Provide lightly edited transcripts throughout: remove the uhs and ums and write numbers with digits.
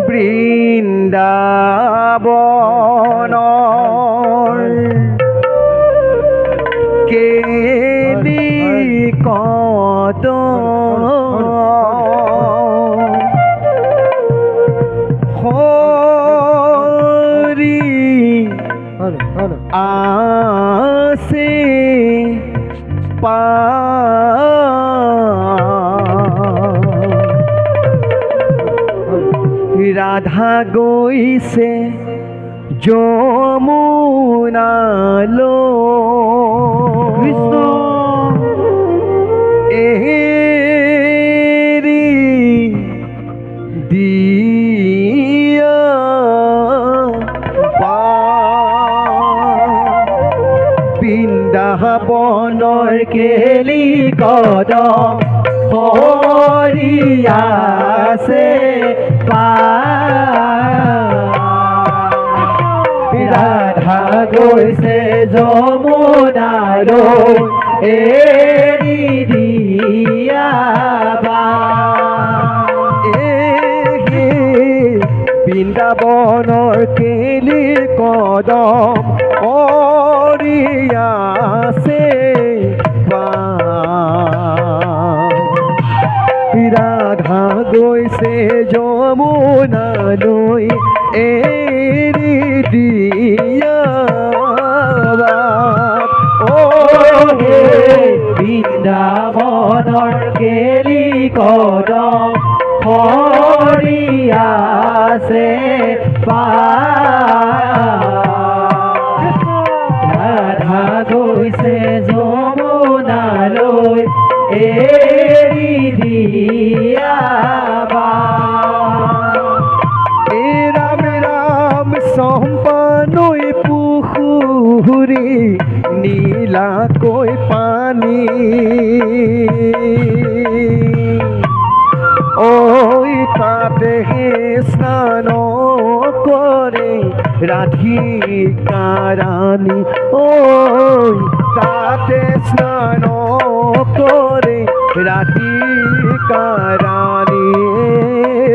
বৃন্দাবনৰ কেলি কদম হৰি আছে ৰাধা গৈছে যমুনালৈ কৃষ্ণ এৰি দিয়া বৃন্দাবনৰ কেলি কদম হৰি আছে ৰাধা গৈছে যমুনালৈ এৰি দিয়া বৃন্দাবনৰ কেলি কদম হৰি আছে ৰাধা গৈছে যমুনালৈ এৰি দিয়া বৃন্দাবনৰ কেলি কদম হৰি আছে ৰাধা গৈছে যমুনালৈ এৰি দিয়া ৰাম ৰাম সম্পানৈ পুখুৰী নীলাকৈ পানী ঐ তাতে স্নান কৰে ৰাধিকা ৰাণী ঐ তাতে স্নান কৰে ৰাধিকা ৰানী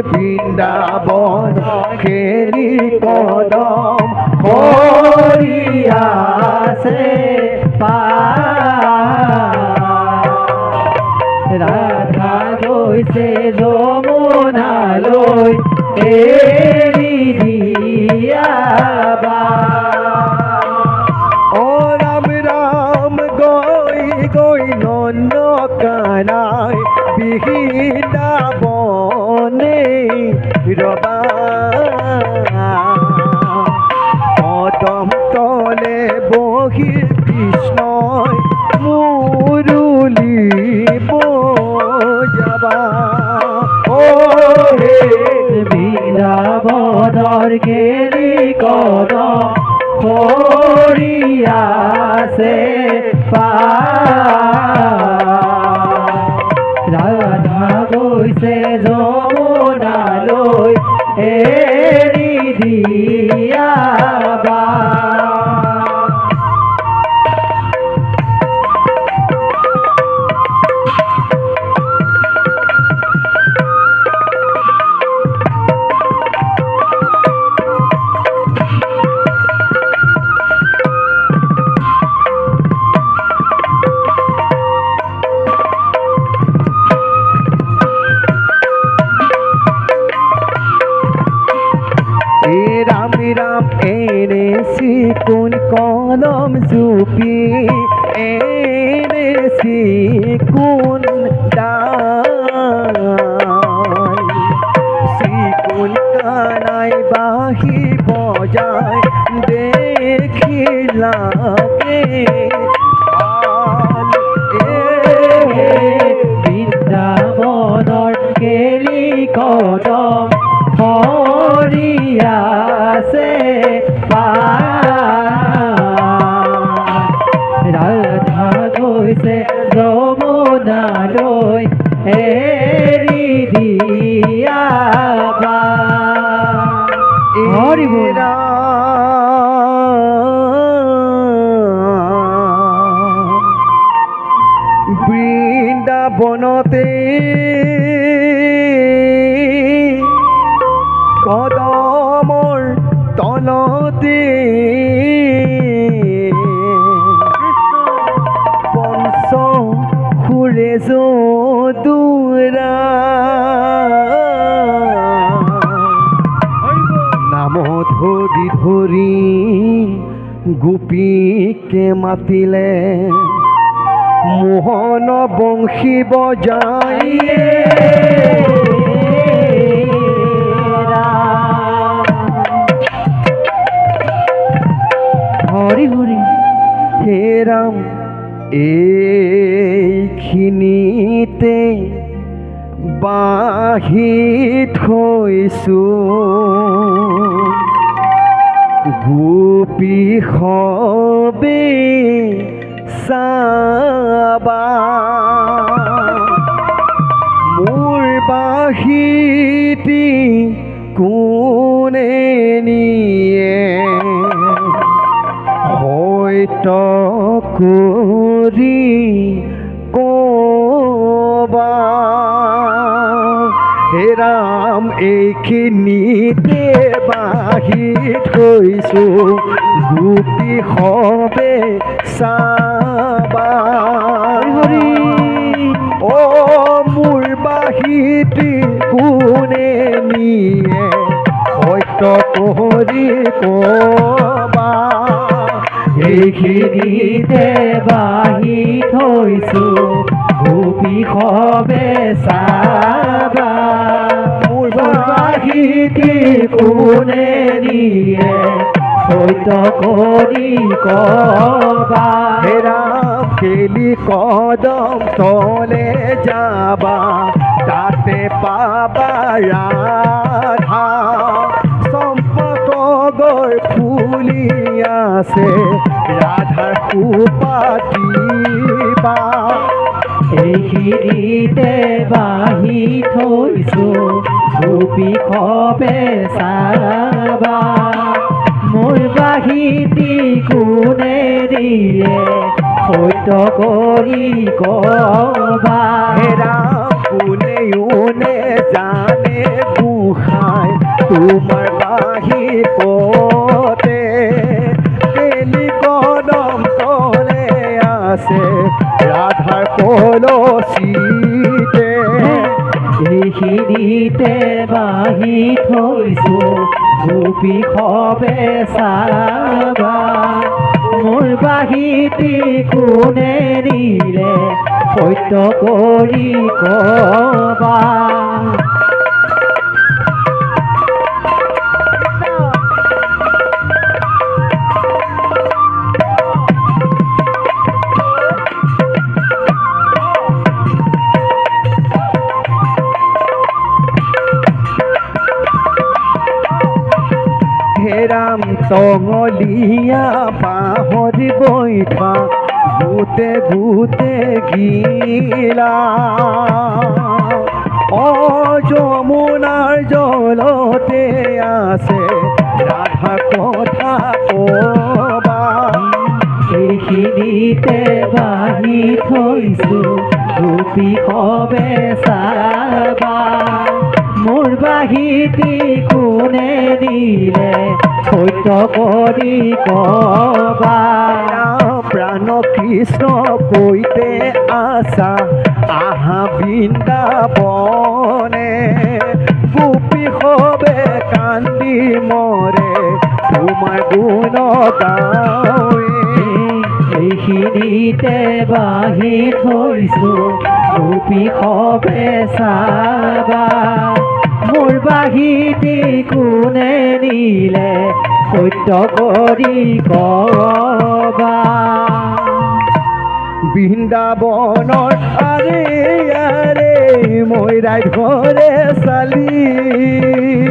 বৃন্দাবন কেলি কদম হৰি আছে ৰাধা গৈছে যমুনালৈ এৰি দিয়া নন্দকানন বৃন্দাবনে ৰবা কদম তলে বহি কৃষ্ণই মুৰুলি বজাবা বৃন্দাবনৰ কেলি কদম হৰি আছে ৰাধা গৈছে যমুনালৈ এৰি দিয়া রাম এনেছি কোন কলম চুপি এনেছি কোন কোন কানাই বাহি বজায় দেখিলাকে বৃন্দাবনৰ কেলি কদম হৰি আছে ৰাধা গৈছে যমুনালৈ এৰি দিয়া হৰি বৃন্দাবনতে গোপীকে মাতিলে মোহন বংশী বজাই হৰি হৰি হে ৰাম এইখিনিতে বাহি থৈছো গোপী সবে চাবা মোৰ বাঁহীটি কোনে নিয়ে হয়ত কৰি কবা হে ৰাম এইখিনিতে বাঁহী থৈছো গোপী সবে চাবা হৰি ও মোৰ বাঁহীটি কোনে নিয়ে হয়ত কৰি কবা এইখিনিতে বাহি থৈছো গোপী সবে চাবা মোৰ বাঁহীটি কোনে নিয়ে সত্য কৰি কবা হে ৰাম খেলি কদম তলে যাবা তাতে পাবা ৰাধা সম্পতগৰ ফুলি আছে ৰাধাৰ সুপাতিবা এইখিনিতে বাহি থৈছো গোপী সবে চাবা মোৰ বাঁহীটি কোনে দিয়ে সত্য কৰি কবা হে ৰাম কোনে জানে গোসাঁই তোমাৰ বাঁহী পতে কেলি কদম তলে আছে ৰাধাৰ কলচীতে এইখিনিতে বাহি থৈছো গোপী সবে চাবা মোৰ বাঁহীটি কোনে নিলে সত্য কৰি কবা হে ৰাম টঙলীয়া বাঁহৰ বৈঠা গোটে গোটে গিলা যমুনাৰ জলতে আছে ৰাধা কথা কবা এইখিনিতে বাহি থৈছো গোপী সবে চাবা মোৰ বাঁহীটি কোনে নিলে সত্য কৰি কবা প্ৰাণ কৃষ্ণ কৈতে আছা আহা বৃন্দাবনে গোপী সবে কান্দি মৰে তোমাৰ গুণ গাৱে এইখিনিতে বাহি থৈছো গোপী সবে চাবা মোৰ বাঁহীটি কোনে নিলে সত্য কৰি কবা বৃন্দাবনৰ আৰে আৰে মইৰাই ঘৰে চালি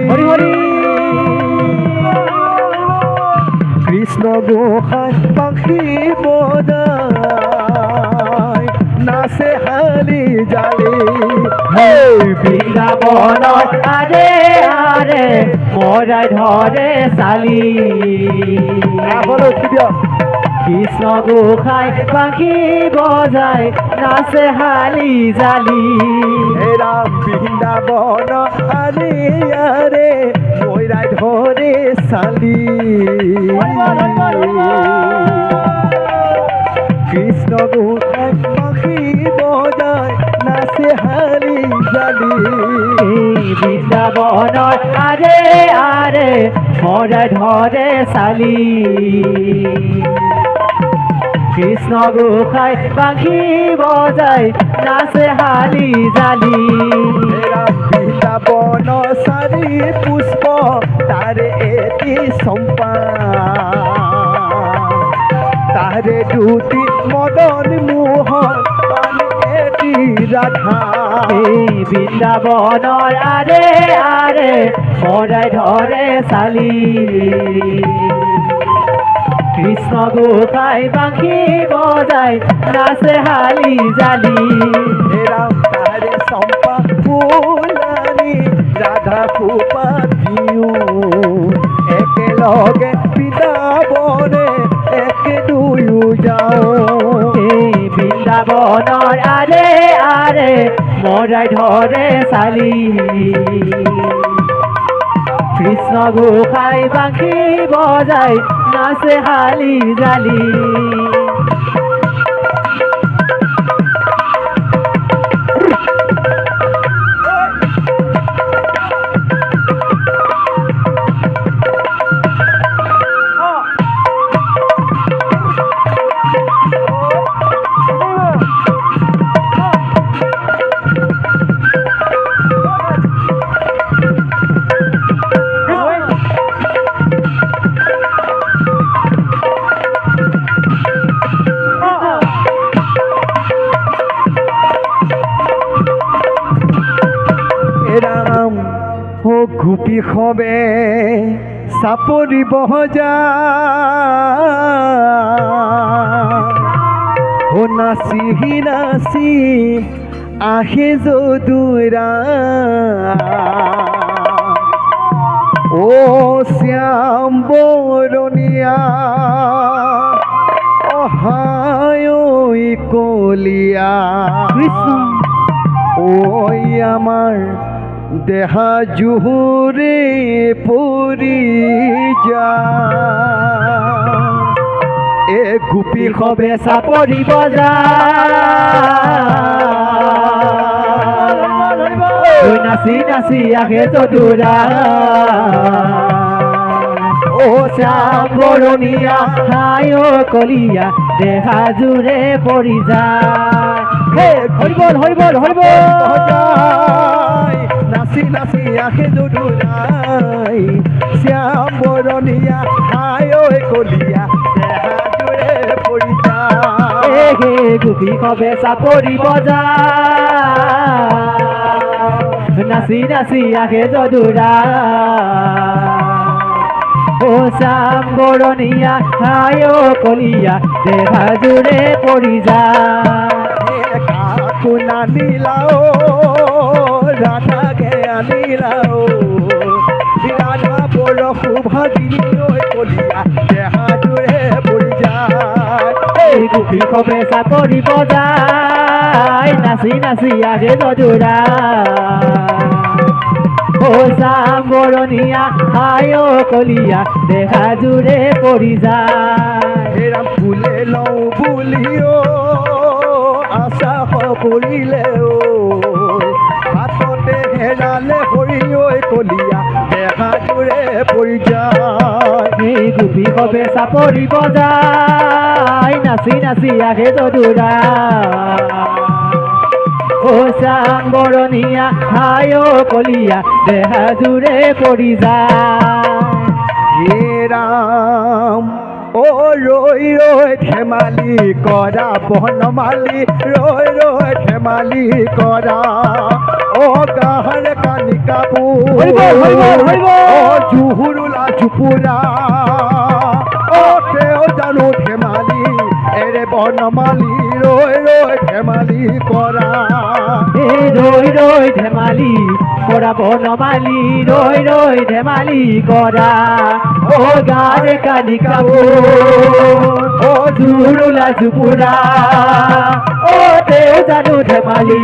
হৰি হৰি কৃষ্ণ গোসাঁই পাখি বজাই নাচে হালি জালি বৃন্দাবনত আৰে আৰে মৰাই ধৰে চালি কৃষ্ণ গোসাঁই পাখি বজাই নাচে হালি জালি হে ৰাম বৃন্দাবন আৰে আৰে মইৰাই ধৰে চালি কৃষ্ণ গোসাঁই পাখি বজাই নাচে হালি জালি এই বৃন্দাবনৰ আৰে আৰে মৰাই ধৰে চালি কৃষ্ণ গোসাঁই বাঁশী বজাই নাচে হালি জালি বৃন্দাবনৰ চাৰি পুষ্প তাৰে এটি চম্পা তাৰে দুটি মদন মোহন এটি ৰাধা এই বৃন্দাবনৰ আৰে আৰে মৰাই ধৰে চালি কৃষ্ণ গোসাঁই বাঁশী বজাই নাচে হালি জালি তাৰে চম্পা ফুলানি ৰাধা ফুপা দিও একেলগে বৃন্দাবনে একে দুয়ো যাওঁ এই বৃন্দাবনৰ আৰে আৰে মৰাই ধৰে চালি কৃষ্ণ গোসাঁই বাঁশী বজাই নাচে হালি জালি গোপী সবে চাপৰিব যা নাচি নাচি আহে যদুৰা ও শ্যাম বৰণীয়া অহায় কলিয়া কৃষ্ণ ওই আমাৰ দেহা জুহুৰে পৰি যা এ গুপি সবে চাপৰি বজাই নাচি নাচি আহে যদুৰা ও শ্যাম বৰণীয়া হায় কলিয়া দেহা জোৰে পৰি যায় হৰিবল হৰিবল হৰিবল নাচি নাচি আহে যদুৰাই শ্যাম বৰণীয়া হায় কলিয়া দেহা জোৰে পৰি যায় হে গোপী সবে চাপৰি বজাই নাচি নাচি আহে যদুৰা ও শ্যাম বৰণীয়া হায় কলিয়া দেহা জোৰে পৰি যায় কাকো নানিলাও ৰাধাকে আনিলাও ৰাধা বৰ সুভাগিনী কলিয়া দেহা জোৰে পৰি যায় এই গোপী সবে চাপৰি বজাই নাচি নাচি আহে যদুৰা ও শ্যাম বৰণীয়া হায় কলিয়া দেহা জোৰে পৰি যায় হেৰাম ফুলে লওঁ বুলিও আশা কৰিলে হাততে হেৰালে হৰি ঐ কলিয়া দেহা জোৰে পৰি যায় এই গোপী সবে চাপৰি বজাই নাচি নাচি আহে যদুৰা ও শ্যাম বৰণীয়া হায় কলিয়া দেহা জোৰে পৰি যায় হে ৰাম ও ৰৈ ৰৈ ধেমালি কৰা বনমালি ৰৈ ৰৈ ধেমালি কৰা ও গাহৰ কানি কাপোৰ ও জুহুৰুলা জুপুৰা ও তেও জানো ধেমালি এৰে বনমালি ৰৈ ৰৈ ধেমালি কৰা এই ৰৈ ৰৈ ধেমালি কৰা বনমালি ৰৈ ৰৈ ধেমালি কৰা ও গাৰে কানি কাপোৰ ও জুৰুলা জুপুৰা ও তেও জানো ধেমালি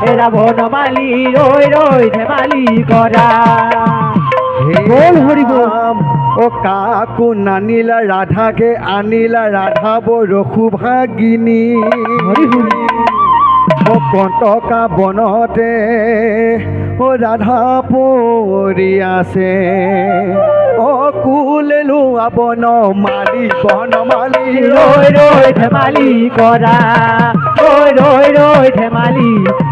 এৰা বনমালি ৰৈ ৰৈ ধেমালি কৰা বল হৰি বল ও কাকো নানিলা ৰাধাকে আনিলা ৰাধা বৰ সুভাগিনী হৰি হৰি কণ্টকা বনতে ৰাধা পৰি আছে কুলে লোৱা বনমালী বনমালী ৰৈ ৰৈ ধেমালি কৰা ৰৈ ধেমালি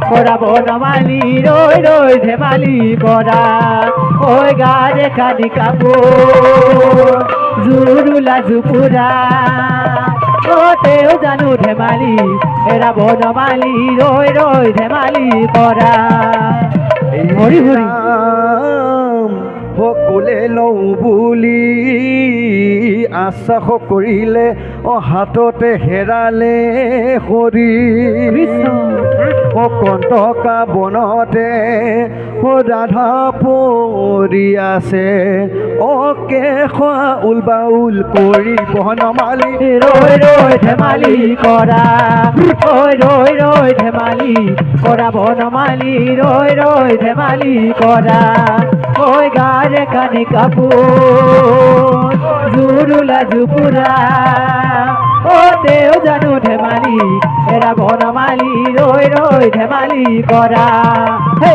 কৰা বনমালি ৰৈ ধেমালি কৰা ঐ গাৰে কানি কাপোৰ জুৰুলা জুপুৰা তেও জানো ধেমালি এৰা বনমালি ৰৈ ধেমালি কৰা হৰি হৰি সকলে লওঁ বুলি আশ্বাস কৰিলে হাততে হেৰালে হৰি কণ্টকা বনতে ৰাধা পৰি আছে কেখোৱা উল বাউল কৰি বনমালী ৰৈ ধেমালি কৰা ৰৈ ধেমালি কৰা বনমালি ৰৈ ধেমালি কৰা ঐ গাৰে কানি কাপোৰ জুৰুলা জুপুৰা তেও জানো ধেমালি এৰা বনমালি ৰৈ ধেমালি কৰা হে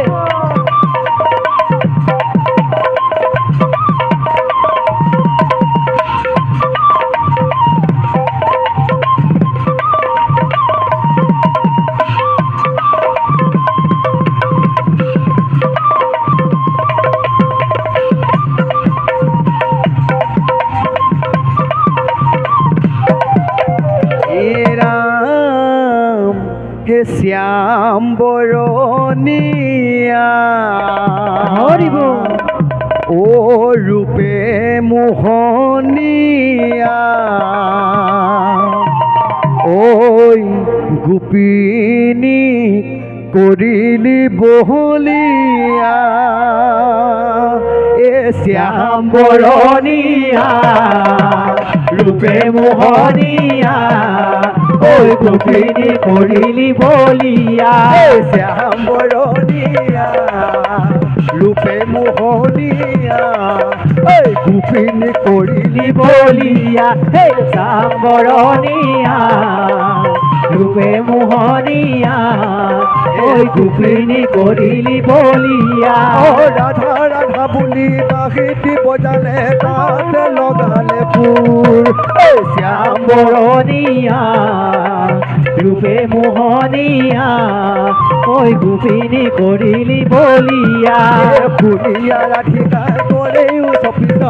শ্যাম বৰণীয়া ও ৰূপে মোহনীয়া ঐ গোপিনী কৰিলি বহলীয়া শ্যাম বৰণীয়া ৰূপে মোহনীয়া ঐ গোপিনী কৰিলি বলিয়া শ্যাম বৰণীয়া ৰূপে মোহনীয়া ঐ গোপিনী কৰিলি বলিয়া হে শ্যাম বৰণীয়া ৰূপে মোহনীয়া ঐ গোপিনী কৰিলি বলিয়া ৰাধা ৰাধা বুলি বাঁহীটি বজালে তাত লগালে ফুল শ্যাম বৰণীয়া ৰূপে মোহনীয়া ঐ গোপিনী কৰিলি বলিয়া ফুলিয়া ৰাধিকা কৰেও চপিত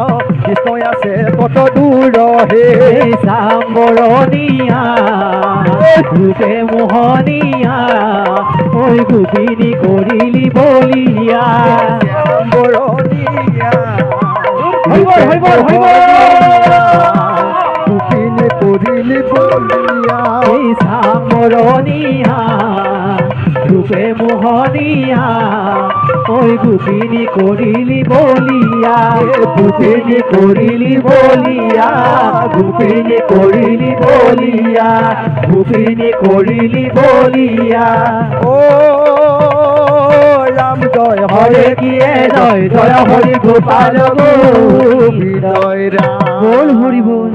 কৃষ্ণ আছে কত দূৰ হে শ্যাম বৰণীয়া ৰূপে মোহনীয়া ঐ গোপিনী কৰিলি বলিয়া শ্যাম বৰণীয়া গোপিনী কৰিলি বলিয়া শ্যাম বৰণীয়া ৰূপে মোহনীয়া ঐ গোপিনী কৰিলি বলিয়া গোপিনী কৰিলি বলিয়া গোপিনী কৰিলি বলিয়া গোপিনী কৰিলি বলিয়া ৰাম জয় হৰে কিয়ে জয় জয় হৰি গোপাল গোবিন্দ জয় ৰাম বল হৰি বল